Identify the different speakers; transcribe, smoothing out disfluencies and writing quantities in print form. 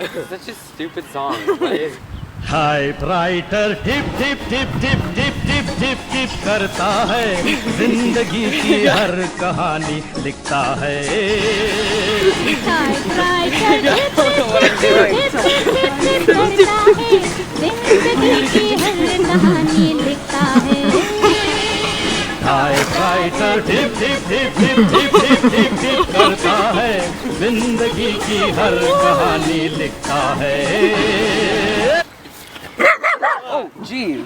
Speaker 1: Such a stupid song. What is?
Speaker 2: Typewriter tip tip tip tip tip tip tip tip करता है, जिंदगी की हर कहानी लिखता है।
Speaker 3: Typewriter tip tip tip tip tip करता है, जिंदगी की हर कहानी लिखता है।
Speaker 2: Typewriter tip tip tip tip tip tip tip tip करता है, जिंदगी की हर कहानी लिखता है।
Speaker 1: Oh, jeez.